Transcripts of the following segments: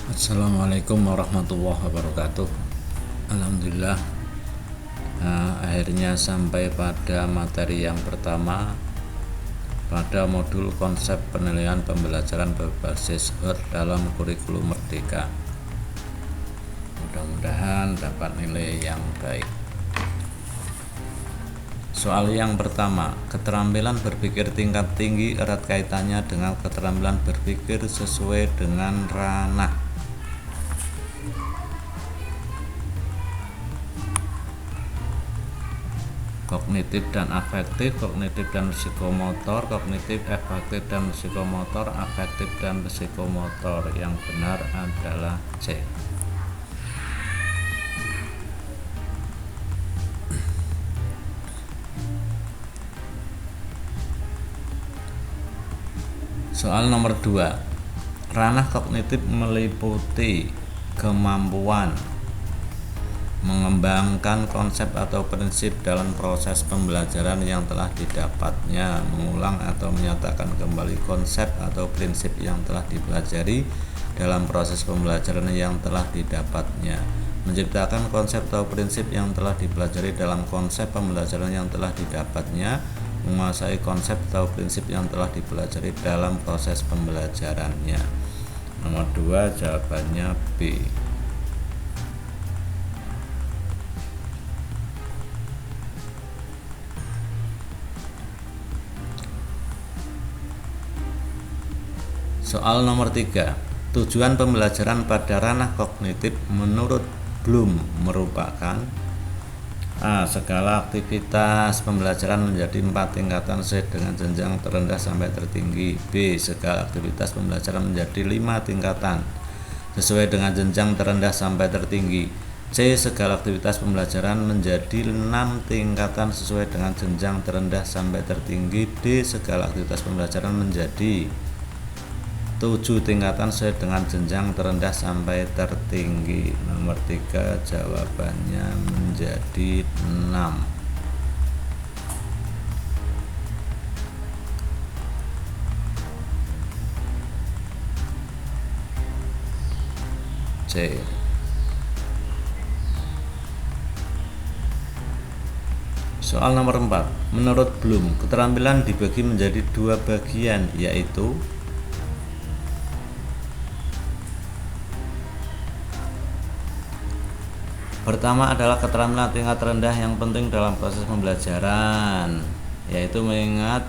Assalamualaikum warahmatullahi wabarakatuh. Alhamdulillah, akhirnya sampai pada materi yang pertama pada modul konsep penilaian pembelajaran berbasis HUR dalam kurikulum Merdeka. Mudah-mudahan dapat nilai yang baik. Soal yang pertama, keterampilan berpikir tingkat tinggi erat kaitannya dengan keterampilan berpikir sesuai dengan ranah. Kognitif dan afektif, kognitif dan psikomotor, kognitif, afektif dan psikomotor, afektif dan psikomotor. Yang benar adalah C. Soal nomor 2. Ranah kognitif meliputi kemampuan mengembangkan konsep atau prinsip dalam proses pembelajaran yang telah didapatnya, mengulang atau menyatakan kembali konsep atau prinsip yang telah dipelajari dalam proses pembelajaran yang telah didapatnya, menciptakan konsep atau prinsip yang telah dipelajari dalam konsep pembelajaran yang telah didapatnya, menguasai konsep atau prinsip yang telah dipelajari dalam proses pembelajarannya. Nomor 2 jawabannya B. Soal nomor 3. Tujuan pembelajaran pada ranah kognitif menurut Bloom merupakan A. Segala aktivitas pembelajaran menjadi 4 tingkatan sesuai dengan jenjang terendah sampai tertinggi. B. Segala aktivitas pembelajaran menjadi 5 tingkatan sesuai dengan jenjang terendah sampai tertinggi. C. Segala aktivitas pembelajaran menjadi 6 tingkatan sesuai dengan jenjang terendah sampai tertinggi. D. Segala aktivitas pembelajaran menjadi 7 tingkatan sesuai dengan jenjang terendah sampai tertinggi. Nomor 3 jawabannya menjadi 6. C. Soal nomor 4. Menurut Bloom, keterampilan dibagi menjadi 2 bagian, yaitu pertama adalah keterampilan tingkat rendah yang penting dalam proses pembelajaran, yaitu mengingat,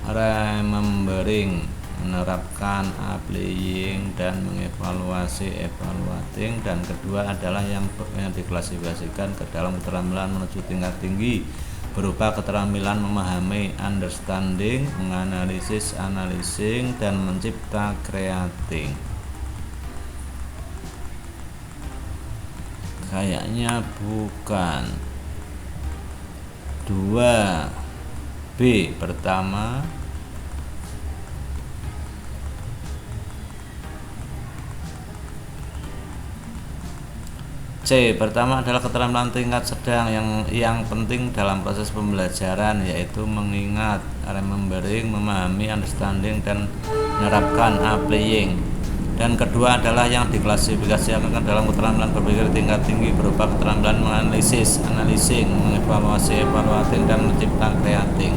remembering, menerapkan, applying, dan mengevaluasi, evaluating. Dan kedua adalah yang diklasifikasikan ke dalam keterampilan menuju tingkat tinggi, berupa keterampilan memahami, understanding, menganalisis, analyzing, dan mencipta, creating. Kayaknya bukan. 2B pertama. C. Pertama adalah keterampilan tingkat sedang yang penting dalam proses pembelajaran, yaitu mengingat, remembering, memahami, understanding, dan menerapkan, applying. Dan kedua adalah yang diklasifikasikan dalam keterampilan berpikir tingkat tinggi, berupa keterampilan menganalisis, analyzing, mengevaluasi, evaluating, dan mencipta, creating.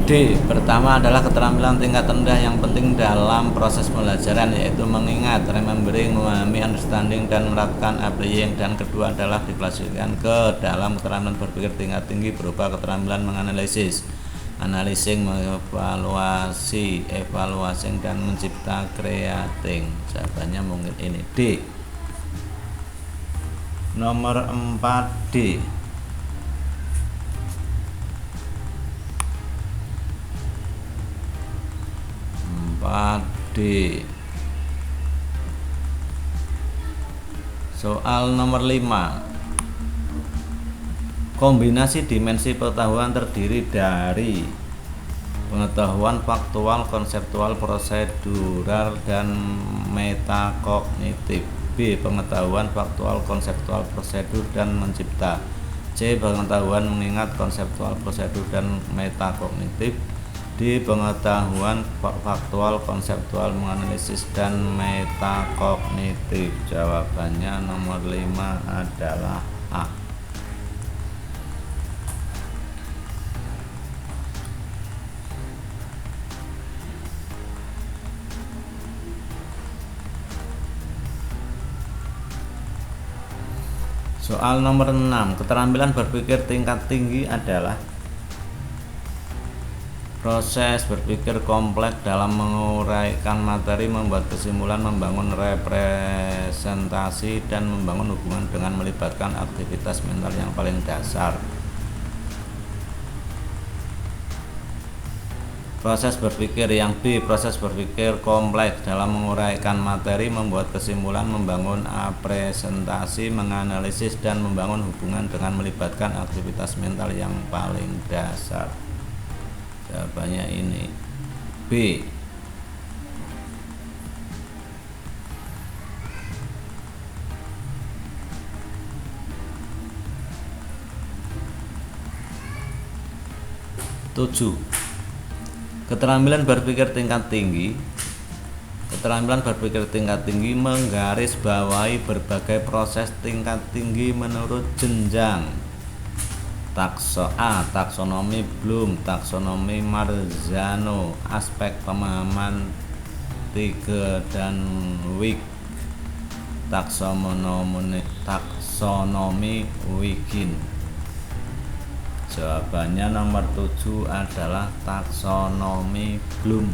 D. Pertama adalah keterampilan tingkat rendah yang penting dalam proses pembelajaran, yaitu mengingat, remembering, memahami, understanding, dan menerapkan, applying. Dan kedua adalah diklasifikasikan ke dalam keterampilan berpikir tingkat tinggi, berupa keterampilan menganalisis, analyzing, mengevaluasi, evaluating, dan mencipta, creating. Jawabannya mungkin ini D. Nomor 4D. D. Soal nomor 5. Kombinasi dimensi pengetahuan terdiri dari pengetahuan faktual, konseptual, prosedural, dan metakognitif. B. Pengetahuan faktual, konseptual, prosedur, dan mencipta. C. Pengetahuan mengingat konseptual, prosedur, dan metakognitif. D. Pengetahuan faktual, konseptual, menganalisis, dan metakognitif. Jawabannya nomor 5 adalah A. Soal nomor 6, keterampilan berpikir tingkat tinggi adalah proses berpikir kompleks dalam menguraikan materi, membuat kesimpulan, membangun representasi, dan membangun hubungan dengan melibatkan aktivitas mental yang paling dasar. Proses berpikir yang B, proses berpikir kompleks dalam menguraikan materi, membuat kesimpulan, membangun representasi, menganalisis, dan membangun hubungan dengan melibatkan aktivitas mental yang paling dasar. Jawabannya ini B. Tujuh. Keterampilan berpikir tingkat tinggi. Keterampilan berpikir tingkat tinggi menggarisbawahi berbagai proses tingkat tinggi menurut jenjang. Taksonomi Bloom, taksonomi Marzano, aspek pemahaman Tighe dan Wick, taksonomi Wiggin. Jawabannya nomor 7 adalah taksonomi Bloom.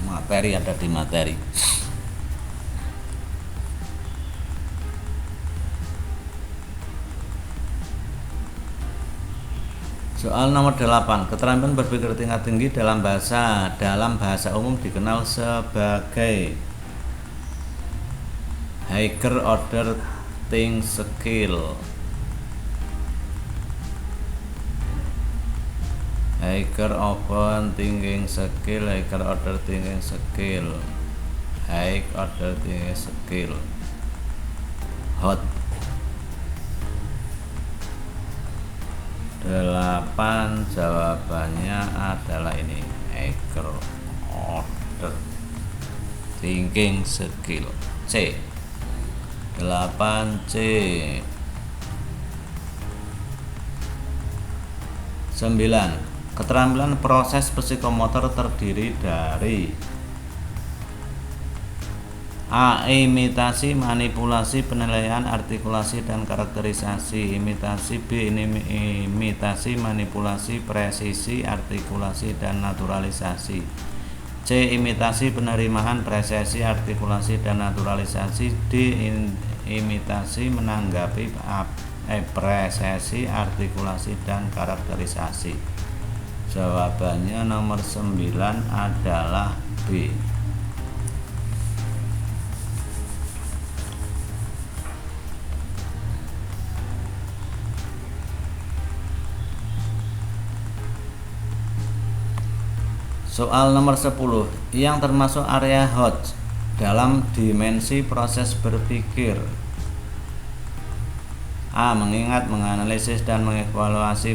Materi ada di materi. Soal nomor 8, keterampilan berpikir tingkat tinggi dalam bahasa umum dikenal sebagai higher order thinking skill. Higher order thinking skill. Hot. 8 jawabannya adalah ini, higher order thinking skill. C. 8C. 9. Keterampilan proses psikomotor terdiri dari A. Imitasi, manipulasi, penilaian, artikulasi, dan karakterisasi. Imitasi. B. Imitasi, manipulasi, presisi, artikulasi, dan naturalisasi. C. Imitasi, penerimaan, presisi, artikulasi, dan naturalisasi. D. Imitasi, menanggapi, presisi, artikulasi, dan karakterisasi. Jawabannya nomor 9 adalah B. Soal nomor 10, yang termasuk area Hodge dalam dimensi proses berpikir. A. Mengingat, menganalisis, dan mengevaluasi.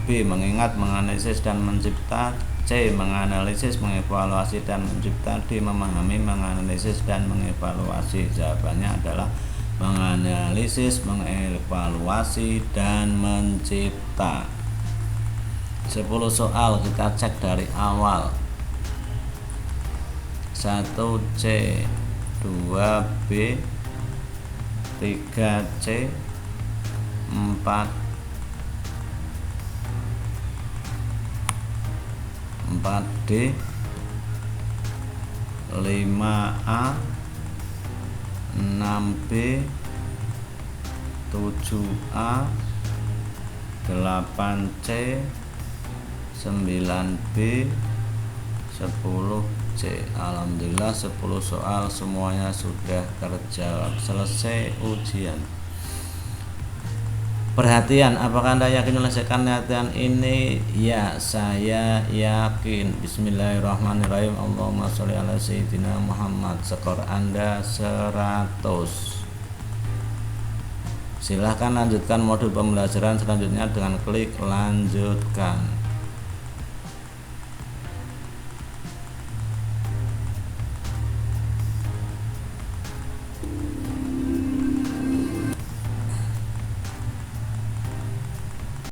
B. Mengingat, menganalisis, dan mencipta. C. Menganalisis, mengevaluasi, dan mencipta. D. Memahami, menganalisis, dan mengevaluasi. Jawabannya adalah menganalisis, mengevaluasi, dan mencipta. 10 soal kita cek dari awal. 1C, 2B, 3C, 4D, 5A, 6B, 7A, 8C, 9B, 10C. Alhamdulillah 10 soal semuanya sudah terjawab. Selesai ujian. Perhatian, apakah Anda yakin menyelesaikan latihan ini? Ya, saya yakin. Bismillahirrahmanirrahim. Allahumma sholli ala sayyidina Muhammad. Skor Anda 100. Silahkan lanjutkan modul pembelajaran selanjutnya dengan klik lanjutkan.